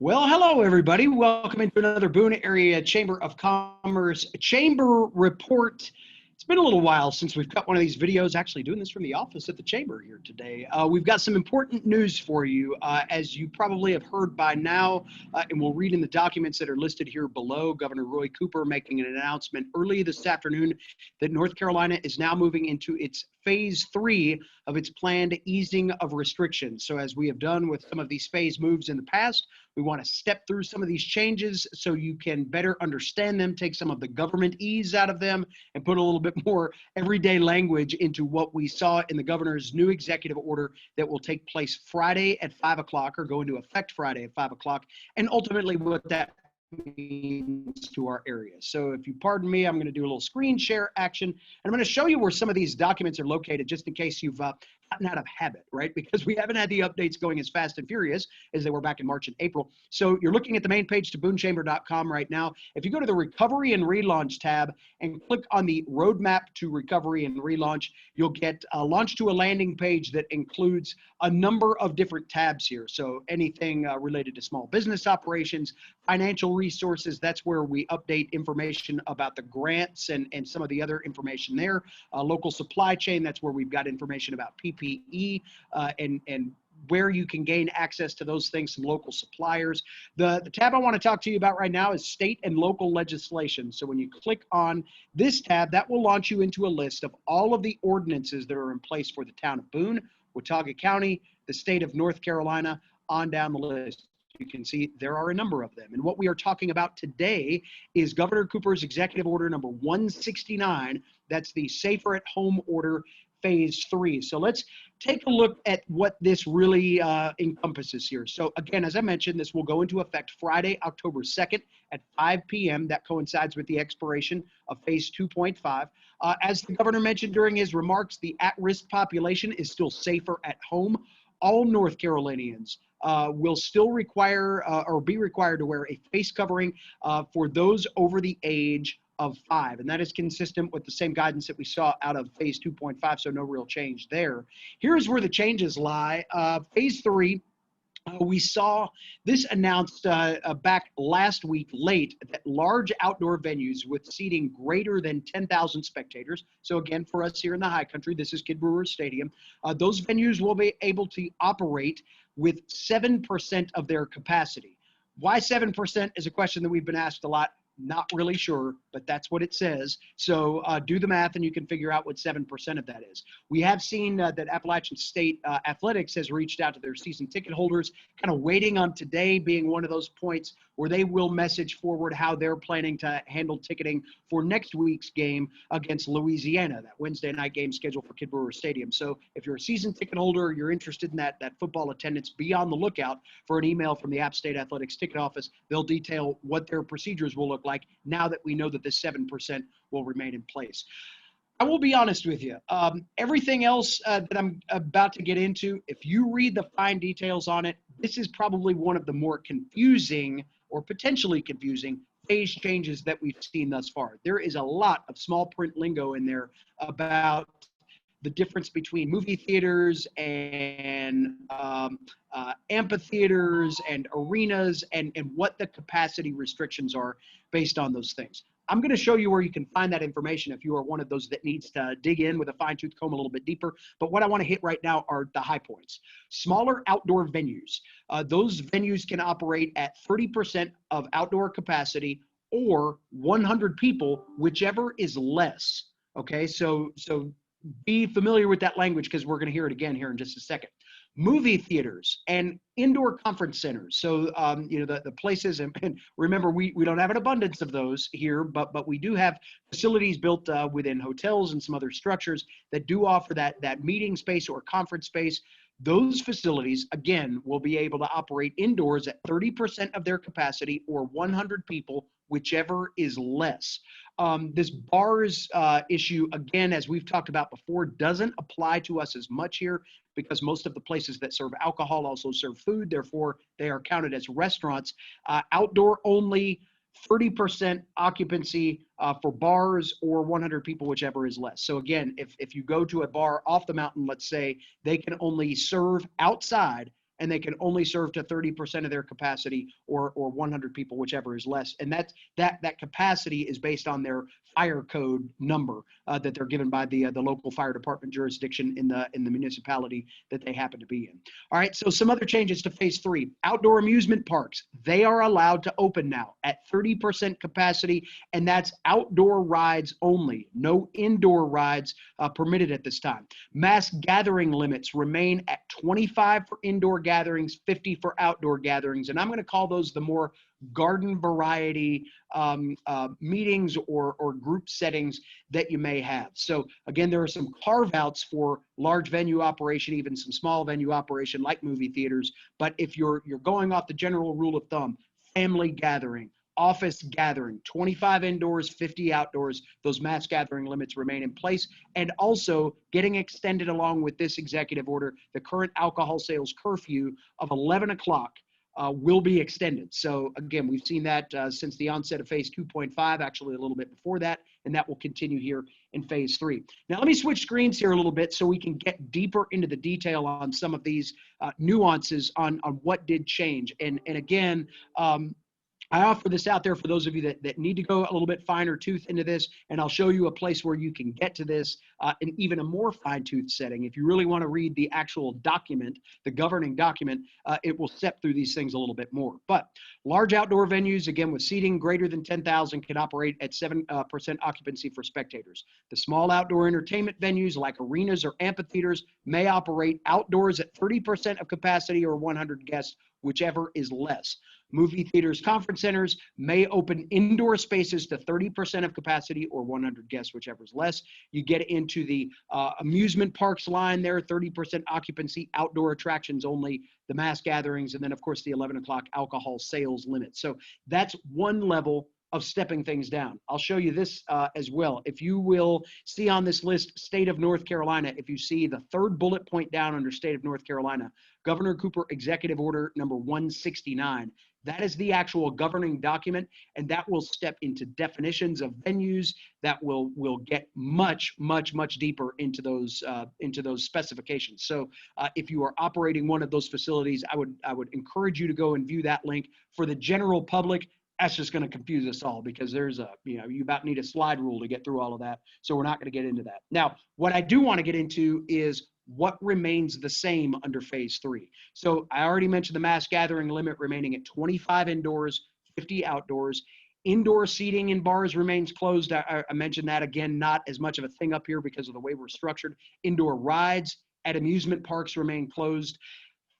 Well, hello, everybody. Welcome into another Boone Area Chamber of Commerce Chamber Report. It's been a little while since we've cut one of these videos, actually doing this from the office at the Chamber here today. We've got some important news for you. As you probably have heard by now, and we'll read in the documents that are listed here below, Governor Roy Cooper making an announcement early this afternoon that North Carolina is now moving into its phase 3 of its planned easing of restrictions. So as we have done with some of these phase moves in the past, we want to step through some of these changes so you can better understand them, take some of the government ease out of them, and put a little bit more everyday language into what we saw in the governor's new executive order that will take place Friday at 5 o'clock, or go into effect Friday at 5 o'clock, and ultimately what that means to our area. So if you pardon me, I'm going to do a little screen share action, and I'm going to show you where some of these documents are located, just in case you've gotten out of habit, right? Because we haven't had the updates going as fast and furious as they were back in March and April. So you're looking at the main page to boonechamber.com right now. If you go to the Recovery and Relaunch tab and click on the Roadmap to Recovery and Relaunch, you'll get launched to a landing page that includes a number of different tabs here. So anything related to small business operations, financial resources, that's where we update information about the grants and some of the other information there. Local supply chain, that's where we've got information about PPE and where you can gain access to those things, some local suppliers. The tab I want to talk to you about right now is state and local legislation. So when you click on this tab, that will launch you into a list of all of the ordinances that are in place for the town of Boone, Watauga County, the state of North Carolina, on down the list. You can see there are a number of them. And what we are talking about today is Governor Cooper's Executive Order number 169. That's the Safer at Home Order phase 3. So let's take a look at what this really encompasses here. So again, as I mentioned, this will go into effect Friday, October 2nd at 5 p.m. That coincides with the expiration of phase 2.5. As the governor mentioned during his remarks, the at-risk population is still safer at home. All North Carolinians will still require or be required to wear a face covering for those over the age of 5. And that is consistent with the same guidance that we saw out of phase 2.5, so no real change there. Here's where the changes lie. Phase 3, we saw this announced back last week late that large outdoor venues with seating greater than 10,000 spectators. So again, for us here in the high country, this is Kid Brewer Stadium. Those venues will be able to operate with 7% of their capacity. Why 7% is a question that we've been asked a lot. Not really sure, but that's what it says. So do the math and you can figure out what 7% of that is. We have seen that Appalachian State Athletics has reached out to their season ticket holders, kind of waiting on today being one of those points where they will message forward how they're planning to handle ticketing for next week's game against Louisiana, that Wednesday night game scheduled for Kid Brewer Stadium. So if you're a season ticket holder, you're interested in that football attendance, be on the lookout for an email from the App State Athletics ticket office. They'll detail what their procedures will look like now that we know that this 7% will remain in place. I will be honest with you. Everything else that I'm about to get into, if you read the fine details on it, this is probably one of the more confusing or potentially confusing phase changes that we've seen thus far. There is a lot of small print lingo in there about the difference between movie theaters and amphitheaters and arenas and what the capacity restrictions are based on those things. I'm going to show you where you can find that information if you are one of those that needs to dig in with a fine-tooth comb a little bit deeper. But what I want to hit right now are the high points. Smaller outdoor venues. Those venues can operate at 30% of outdoor capacity or 100 people, whichever is less. Okay, so be familiar with that language because we're going to hear it again here in just a second. Movie theaters and indoor conference centers. So, the places, and remember, we don't have an abundance of those here, but we do have facilities built within hotels and some other structures that do offer that meeting space or conference space. Those facilities, again, will be able to operate indoors at 30% of their capacity or 100 people, whichever is less. This bars issue, again, as we've talked about before, doesn't apply to us as much here because most of the places that serve alcohol also serve food. Therefore, they are counted as restaurants. Outdoor only, 30% occupancy for bars or 100 people, whichever is less. So again, if you go to a bar off the mountain, let's say, they can only serve outside and they can only serve to 30% of their capacity, or 100 people, whichever is less. And that capacity is based on their fire code number that they're given by the local fire department jurisdiction in the municipality that they happen to be in. All right, so some other changes to phase 3. Outdoor amusement parks, they are allowed to open now at 30% capacity, and that's outdoor rides only. No indoor rides permitted at this time. Mass gathering limits remain at 25 for indoor gatherings, 50 for outdoor gatherings, and I'm going to call those the more garden variety meetings or group settings that you may have. So again, there are some carve outs for large venue operation, even some small venue operation like movie theaters. But if you're going off the general rule of thumb, family gathering, office gathering, 25 indoors, 50 outdoors, those mass gathering limits remain in place. And also getting extended along with this executive order, the current alcohol sales curfew of 11 o'clock will be extended. So again, we've seen that since the onset of phase 2.5, actually a little bit before that, and that will continue here in phase 3. Now let me switch screens here a little bit so we can get deeper into the detail on some of these nuances on what did change. And again, I offer this out there for those of you that need to go a little bit finer tooth into this, and I'll show you a place where you can get to this in even a more fine-tooth setting. If you really want to read the actual document, the governing document, it will step through these things a little bit more. But large outdoor venues, again, with seating greater than 10,000 can operate at 7% occupancy for spectators. The small outdoor entertainment venues like arenas or amphitheaters may operate outdoors at 30% of capacity or 100 guests, whichever is less. Movie theaters, conference centers may open indoor spaces to 30% of capacity or 100 guests, whichever is less. You get into the amusement parks line there, 30% occupancy, outdoor attractions only, the mass gatherings, and then of course the 11 o'clock alcohol sales limit. So that's one level of stepping things down. I'll show you this as well. If you will see on this list, state of North Carolina, if you see the third bullet point down under state of North Carolina, Governor Cooper Executive Order number 169, that is the actual governing document, and that will step into definitions of venues that will get much deeper into those specifications. So if you are operating one of those facilities, I would encourage you to go and view that link. For the general public, that's just going to confuse us all, because there's you about need a slide rule to get through all of that. So we're not going to get into that. Now, what I do want to get into is what remains the same under phase 3. So I already mentioned the mass gathering limit remaining at 25 indoors, 50 outdoors. Indoor seating in bars remains closed. I mentioned that again, not as much of a thing up here because of the way we're structured. Indoor rides at amusement parks remain closed.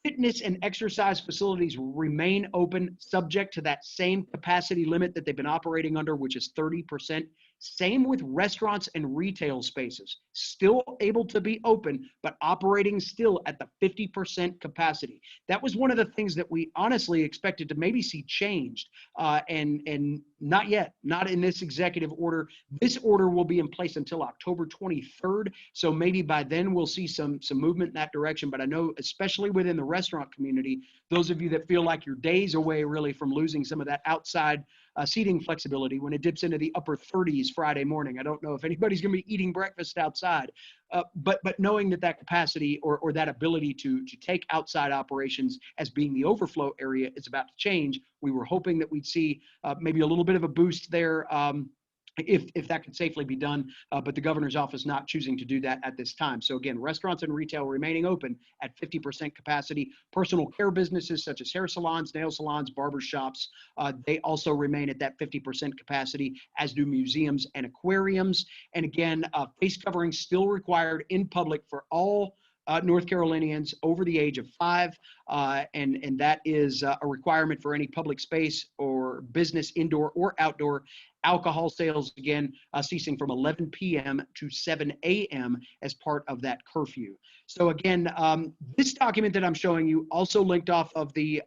Fitness and exercise facilities remain open, subject to that same capacity limit that they've been operating under, which is 30%. Same with restaurants and retail spaces, still able to be open, but operating still at the 50% capacity. That was one of the things that we honestly expected to maybe see changed, and not yet, not in this executive order. This order will be in place until October 23rd, so maybe by then we'll see some movement in that direction. But I know, especially within the restaurant community, those of you that feel like you're days away really from losing some of that outside seating flexibility when it dips into the upper 30s Friday morning. I don't know if anybody's going to be eating breakfast outside, but knowing that capacity or that ability to take outside operations as being the overflow area is about to change. We were hoping that we'd see maybe a little bit of a boost there, if that could safely be done, but the governor's office not choosing to do that at this time. So again, restaurants and retail remaining open at 50% capacity. Personal care businesses such as hair salons, nail salons, barber shops, they also remain at that 50% capacity, as do museums and aquariums. And again, face covering still required in public for all North Carolinians over the age of 5, and that is a requirement for any public space or business, indoor or outdoor. Alcohol sales, again, ceasing from 11 p.m. to 7 a.m. as part of that curfew. So again, this document that I'm showing you also linked off of the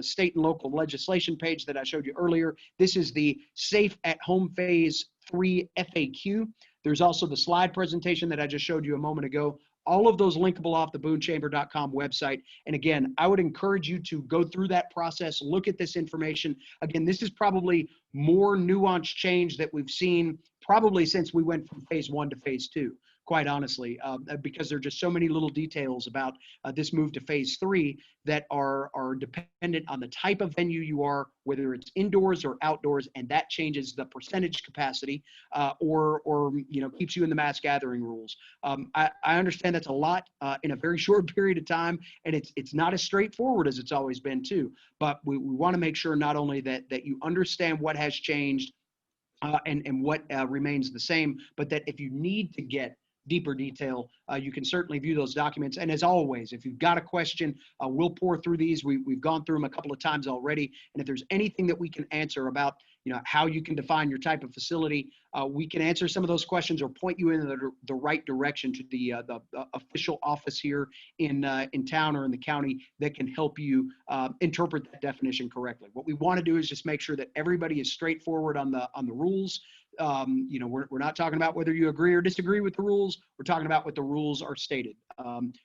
state and local legislation page that I showed you earlier. This is the Safe at Home Phase 3 FAQ. There's also the slide presentation that I just showed you a moment ago. All of those linkable off the boonechamber.com website. And again, I would encourage you to go through that process, look at this information. Again, this is probably more nuanced change that we've seen probably since we went from phase 1 to phase 2. quite honestly, because there are just so many little details about this move to phase 3 that are dependent on the type of venue you are, whether it's indoors or outdoors, and that changes the percentage capacity or keeps you in the mass gathering rules. I understand that's a lot in a very short period of time, and it's not as straightforward as it's always been too. But we want to make sure not only that you understand what has changed and what remains the same, but that if you need to get deeper detail, you can certainly view those documents. And as always, if you've got a question, we'll pour through these. We've gone through them a couple of times already. And if there's anything that we can answer about how you can define your type of facility, we can answer some of those questions or point you in the right direction to the official office here in town or in the county that can help you interpret that definition correctly. What we want to do is just make sure that everybody is straightforward on the rules. We're not talking about whether you agree or disagree with the rules. We're talking about what the rules are stated.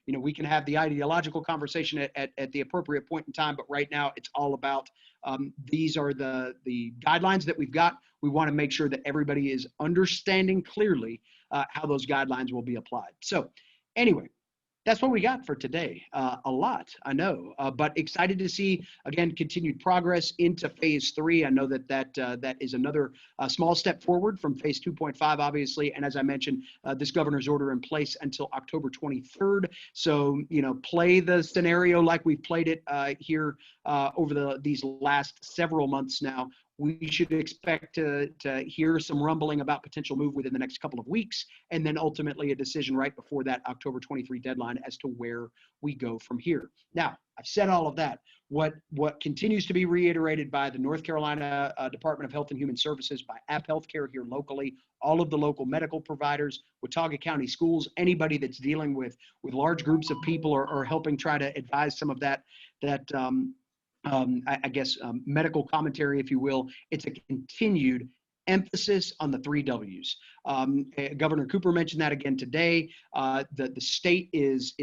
We can have the ideological conversation at the appropriate point in time, but right now it's all about these are the guidelines that we've got. We want to make sure that everybody is understanding clearly how those guidelines will be applied. So anyway, that's what we got for today. A lot, I know, but excited to see, again, continued progress into phase 3. I know that is another small step forward from phase 2.5, obviously. And as I mentioned, this governor's order in place until October 23rd. So, play the scenario like we've played it here over these last several months now. We should expect to hear some rumbling about potential move within the next couple of weeks, and then ultimately a decision right before that October 23 deadline as to where we go from here. Now, I've said all of that. What continues to be reiterated by the North Carolina Department of Health and Human Services, by App Healthcare here locally, all of the local medical providers, Watauga County Schools, anybody that's dealing with large groups of people or helping try to advise some of that medical commentary, if you will. It's a continued emphasis on the 3 W's. Governor Cooper mentioned that again today. The state is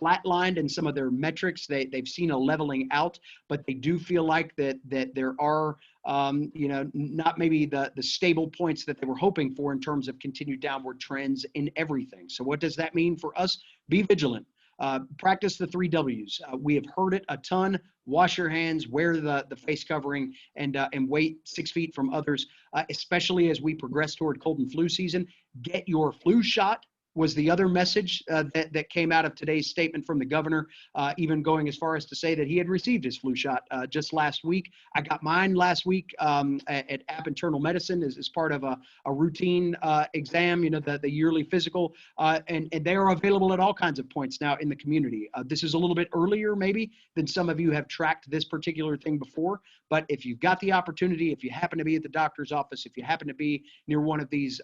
flatlined in some of their metrics. They've seen a leveling out, but they do feel like that there are not maybe the stable points that they were hoping for in terms of continued downward trends in everything. So what does that mean for us? Be vigilant. Practice the 3 W's. We have heard it a ton. Wash your hands, wear the face covering, and wait 6 feet from others, especially as we progress toward cold and flu season. Get your flu shot was the other message that came out of today's statement from the governor, even going as far as to say that he had received his flu shot just last week. I got mine last week at App Internal Medicine as part of a routine exam, the yearly physical, and they are available at all kinds of points now in the community. This is a little bit earlier maybe than some of you have tracked this particular thing before, but if you've got the opportunity, if you happen to be at the doctor's office, if you happen to be near one of these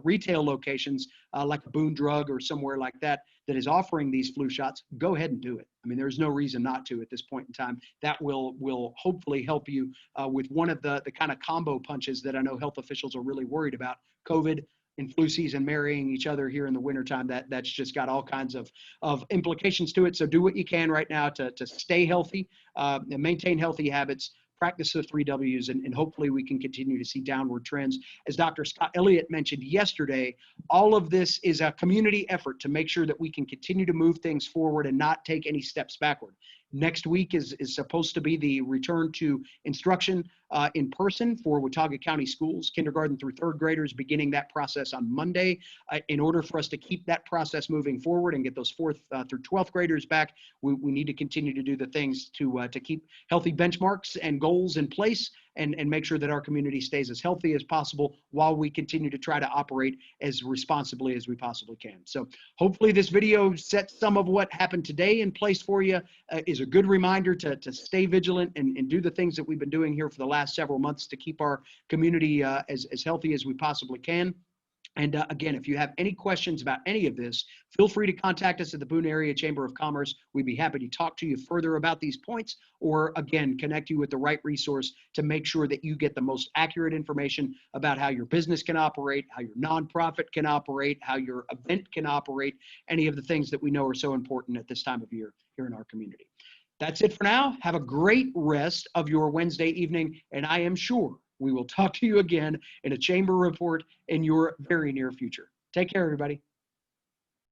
retail locations like a Boone drug or somewhere like that is offering these flu shots, go ahead and do it. I mean, there's no reason not to at this point in time. That will hopefully help you with one of the kind of combo punches that I know health officials are really worried about. COVID and flu season marrying each other here in the wintertime, that's just got all kinds of implications to it. So do what you can right now to stay healthy and maintain healthy habits. Practice the 3 W's, and hopefully we can continue to see downward trends. As Dr. Scott Elliott mentioned yesterday, all of this is a community effort to make sure that we can continue to move things forward and not take any steps backward. Next week is supposed to be the return to instruction in person for Watauga County Schools, kindergarten through 3rd graders, beginning that process on Monday. In order for us to keep that process moving forward and get those 4th through 12th graders back, we need to continue to do the things to keep healthy benchmarks and goals in place and make sure that our community stays as healthy as possible while we continue to try to operate as responsibly as we possibly can. So hopefully this video sets some of what happened today in place for you, is a good reminder to stay vigilant and do the things that we've been doing here for the last several months to keep our community as healthy as we possibly can. And again, if you have any questions about any of this, feel free to contact us at the Boone Area Chamber of Commerce. We'd be happy to talk to you further about these points, or again, connect you with the right resource to make sure that you get the most accurate information about how your business can operate, how your nonprofit can operate, how your event can operate, any of the things that we know are so important at this time of year here in our community. That's it for now. Have a great rest of your Wednesday evening, and I am sure we will talk to you again in a chamber report in your very near future. Take care, everybody.